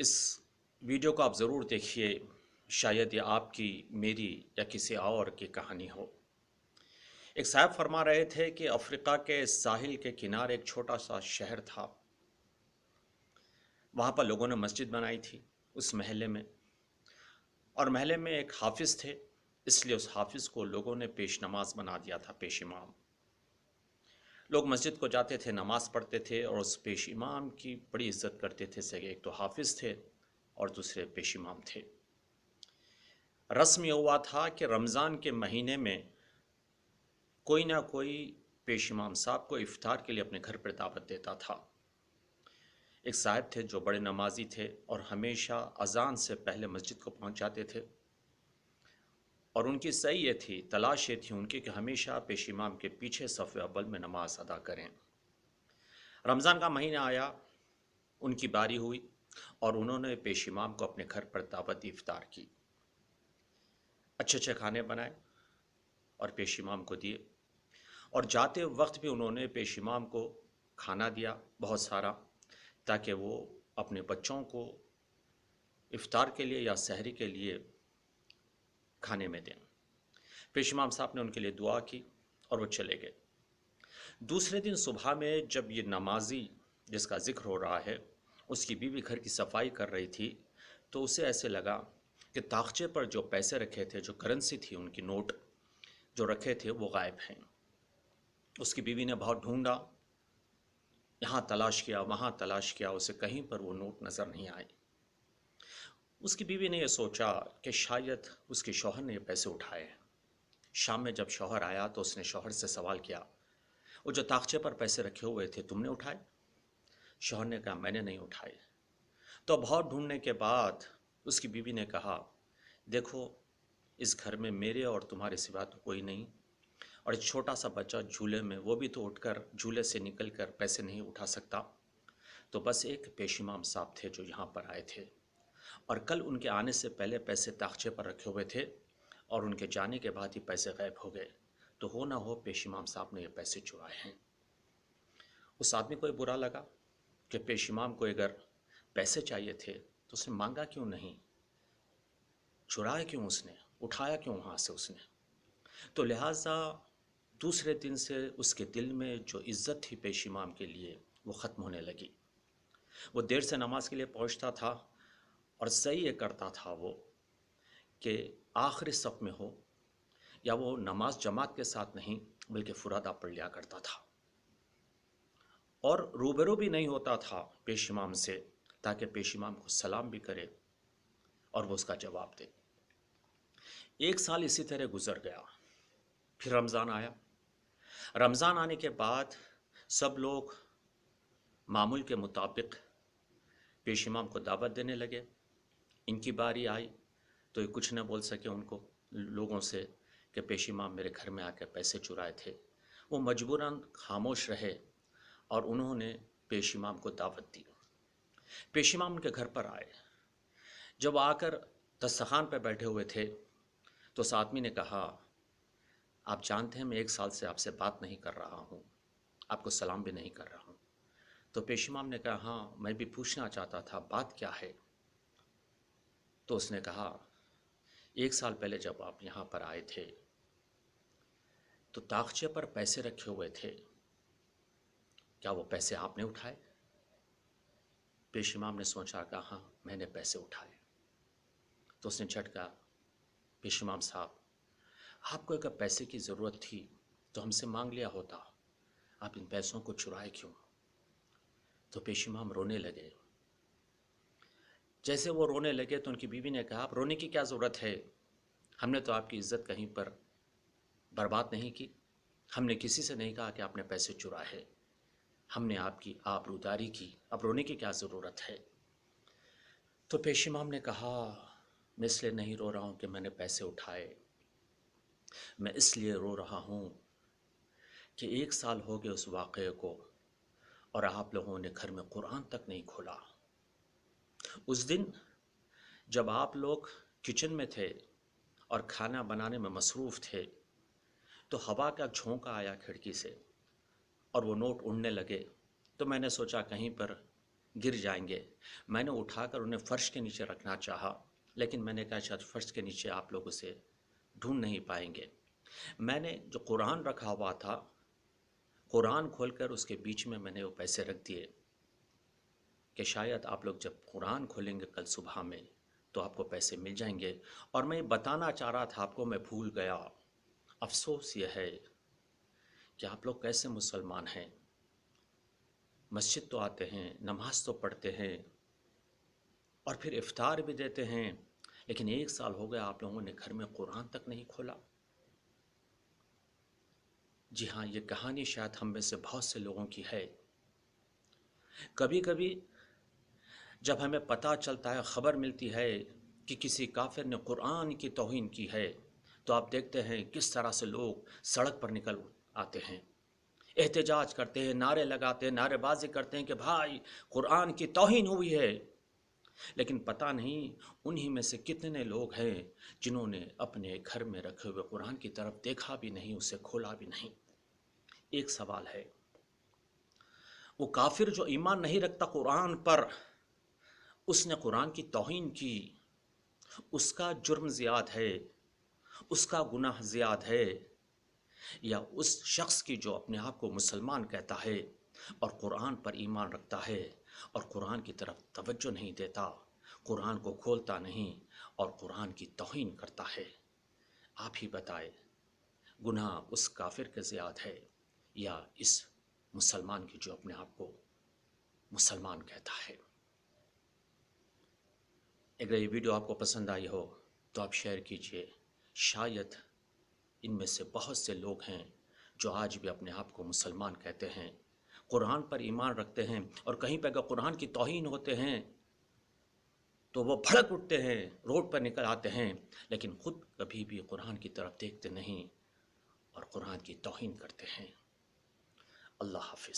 اس video کو آپ ضرور دیکھیے، شاید یہ آپ کی، میری یا کسی اور کی کہانی ہو۔ ایک صاحب فرما رہے تھے کہ افریقہ کے ساحل کے کنارے ایک چھوٹا سا شہر تھا۔ وہاں پر لوگوں نے مسجد بنائی تھی اس محلے میں، اور محلے میں ایک حافظ تھے، اس لیے اس حافظ کو لوگوں نے پیش نماز بنا دیا تھا، پیش امام۔ لوگ مسجد کو جاتے تھے، نماز پڑھتے تھے، اور اس پیش امام کی بڑی عزت کرتے تھے۔ ایک تو حافظ تھے اور دوسرے پیش امام تھے۔ رسم یہ ہوا تھا کہ رمضان کے مہینے میں کوئی نہ کوئی پیش امام صاحب کو افطار کے لیے اپنے گھر پر دعوت دیتا تھا۔ ایک صاحب تھے جو بڑے نمازی تھے اور ہمیشہ اذان سے پہلے مسجد کو پہنچ جاتے تھے، اور ان کی صحیح یہ تھی، تلاش یہ تھی ان کی کہ ہمیشہ پیش امام کے پیچھے صف اول میں نماز ادا کریں۔ رمضان کا مہینہ آیا، ان کی باری ہوئی، اور انہوں نے پیش امام کو اپنے گھر پر دعوت دی، افطار کی۔ اچھے اچھے کھانے بنائے اور پیش امام کو دیے، اور جاتے وقت بھی انہوں نے پیش امام کو کھانا دیا بہت سارا، تاکہ وہ اپنے بچوں کو افطار کے لیے یا سحری کے لیے کھانے میں دیں۔ پیش امام صاحب نے ان کے لیے دعا کی اور وہ چلے گئے۔ دوسرے دن صبح میں جب یہ نمازی جس کا ذکر ہو رہا ہے، اس کی بیوی گھر کی صفائی کر رہی تھی، تو اسے ایسے لگا کہ طاقچے پر جو پیسے رکھے تھے، جو کرنسی تھی، ان کی نوٹ جو رکھے تھے، وہ غائب ہیں۔ اس کی بیوی نے بہت ڈھونڈا، یہاں تلاش کیا، وہاں تلاش کیا، اسے کہیں پر وہ نوٹ نظر نہیں آئی۔ اس کی بیوی نے یہ سوچا کہ شاید اس کے شوہر نے یہ پیسے اٹھائے۔ شام میں جب شوہر آیا تو اس نے شوہر سے سوال کیا، وہ جو طاقچے پر پیسے رکھے ہوئے تھے تم نے اٹھائے؟ شوہر نے کہا میں نے نہیں اٹھائے۔ تو بہت ڈھونڈنے کے بعد اس کی بیوی نے کہا، دیکھو اس گھر میں میرے اور تمہارے سوا تو کوئی نہیں، اور ایک چھوٹا سا بچہ جھولے میں، وہ بھی تو اٹھ کر جھولے سے نکل کر پیسے نہیں اٹھا سکتا۔ تو بس ایک پیش امام صاحب تھے جو یہاں پر آئے تھے، اور کل ان کے آنے سے پہلے پیسے طاقچے پر رکھے ہوئے تھے، اور ان کے جانے کے بعد ہی پیسے غائب ہو گئے۔ تو ہو نہ ہو پیش امام صاحب نے یہ پیسے چرائے ہیں۔ اس آدمی کو یہ برا لگا کہ پیش امام کو اگر پیسے چاہیے تھے تو اس نے مانگا کیوں نہیں، چرائے کیوں اس نے، اٹھایا کیوں وہاں سے اس نے؟ تو لہٰذا دوسرے دن سے اس کے دل میں جو عزت تھی پیش امام کے لیے، وہ ختم ہونے لگی۔ وہ دیر سے نماز کے لیے پہنچتا تھا، اور صحیح یہ کرتا تھا وہ کہ آخری صف میں ہو، یا وہ نماز جماعت کے ساتھ نہیں بلکہ فرادہ پڑھ لیا کرتا تھا، اور روبرو بھی نہیں ہوتا تھا پیش امام سے، تاکہ پیش امام کو سلام بھی کرے اور وہ اس کا جواب دے۔ ایک سال اسی طرح گزر گیا، پھر رمضان آیا۔ رمضان آنے کے بعد سب لوگ معمول کے مطابق پیش امام کو دعوت دینے لگے۔ ان کی باری آئی تو یہ کچھ نہ بول سکے ان کو، لوگوں سے، کہ پیش امام میرے گھر میں آ کے پیسے چرائے تھے۔ وہ مجبوراً خاموش رہے، اور انہوں نے پیش امام کو دعوت دی۔ پیش امام ان کے گھر پر آئے۔ جب آ کر دسترخوان پہ بیٹھے ہوئے تھے تو اس آدمی نے کہا، آپ جانتے ہیں میں 1 سال سے آپ سے بات نہیں کر رہا ہوں، آپ کو سلام بھی نہیں کر رہا ہوں۔ تو پیش امام نے کہا، ہاں میں بھی پوچھنا چاہتا تھا، بات کیا ہے؟ تو اس نے کہا، 1 سال پہلے جب آپ یہاں پر آئے تھے تو طاقچے پر پیسے رکھے ہوئے تھے، کیا وہ پیسے آپ نے اٹھائے؟ پیش امام نے سوچا، کہا ہاں میں نے پیسے اٹھائے۔ تو اس نے جھٹکا، پیش امام صاحب آپ کو اگر پیسے کی ضرورت تھی تو ہم سے مانگ لیا ہوتا، آپ ان پیسوں کو چرائے کیوں؟ تو پیش امام رونے لگے۔ جیسے وہ رونے لگے تو ان کی بیوی نے کہا، آپ رونے کی کیا ضرورت ہے؟ ہم نے تو آپ کی عزت کہیں پر برباد نہیں کی، ہم نے کسی سے نہیں کہا کہ آپ نے پیسے چرائے، ہم نے آپ کی آبروداری کی، اب رونے کی کیا ضرورت ہے؟ تو پیش امام نے کہا، میں اس لیے نہیں رو رہا ہوں کہ میں نے پیسے اٹھائے، میں اس لیے رو رہا ہوں کہ 1 سال ہو گئے اس واقعے کو، اور آپ لوگوں نے گھر میں قرآن تک نہیں کھولا۔ اس دن جب آپ لوگ کچن میں تھے اور کھانا بنانے میں مصروف تھے تو ہوا کا جھونکا آیا کھڑکی سے، اور وہ نوٹ اڑنے لگے۔ تو میں نے سوچا کہیں پر گر جائیں گے۔ میں نے اٹھا کر انہیں فرش کے نیچے رکھنا چاہا، لیکن میں نے کہا شاید فرش کے نیچے آپ لوگ اسے ڈھونڈ نہیں پائیں گے۔ میں نے جو قرآن رکھا ہوا تھا، قرآن کھول کر اس کے بیچ میں نے وہ پیسے رکھ دیے کہ شاید آپ لوگ جب قرآن کھولیں گے کل صبح میں تو آپ کو پیسے مل جائیں گے۔ اور میں بتانا چاہ رہا تھا آپ کو، میں بھول گیا۔ افسوس یہ ہے کہ آپ لوگ کیسے مسلمان ہیں، مسجد تو آتے ہیں، نماز تو پڑھتے ہیں اور پھر افطار بھی دیتے ہیں، لیکن 1 سال ہو گیا آپ لوگوں نے گھر میں قرآن تک نہیں کھولا۔ جی ہاں، یہ کہانی شاید ہم میں سے بہت سے لوگوں کی ہے۔ کبھی کبھی جب ہمیں پتہ چلتا ہے، خبر ملتی ہے کہ کسی کافر نے قرآن کی توہین کی ہے، تو آپ دیکھتے ہیں کس طرح سے لوگ سڑک پر نکل آتے ہیں، احتجاج کرتے ہیں، نعرے لگاتے ہیں، نعرے بازی کرتے ہیں کہ بھائی قرآن کی توہین ہوئی ہے۔ لیکن پتہ نہیں انہی میں سے کتنے لوگ ہیں جنہوں نے اپنے گھر میں رکھے ہوئے قرآن کی طرف دیکھا بھی نہیں، اسے کھولا بھی نہیں۔ ایک سوال ہے، وہ کافر جو ایمان نہیں رکھتا قرآن پر، اس نے قرآن کی توہین کی، اس کا جرم زیاد ہے، اس کا گناہ زیاد ہے، یا اس شخص کی جو اپنے آپ کو مسلمان کہتا ہے اور قرآن پر ایمان رکھتا ہے اور قرآن کی طرف توجہ نہیں دیتا، قرآن کو کھولتا نہیں اور قرآن کی توہین کرتا ہے؟ آپ ہی بتائے، گناہ اس کافر کے زیاد ہے یا اس مسلمان کی جو اپنے آپ کو مسلمان کہتا ہے؟ اگر یہ ویڈیو آپ کو پسند آئی ہو تو آپ شیئر کیجئے۔ شاید ان میں سے بہت سے لوگ ہیں جو آج بھی اپنے آپ کو مسلمان کہتے ہیں، قرآن پر ایمان رکھتے ہیں، اور کہیں پہ اگر قرآن کی توہین ہوتے ہیں تو وہ بھڑک اٹھتے ہیں، روڈ پر نکل آتے ہیں، لیکن خود کبھی بھی قرآن کی طرف دیکھتے نہیں اور قرآن کی توہین کرتے ہیں۔ اللہ حافظ۔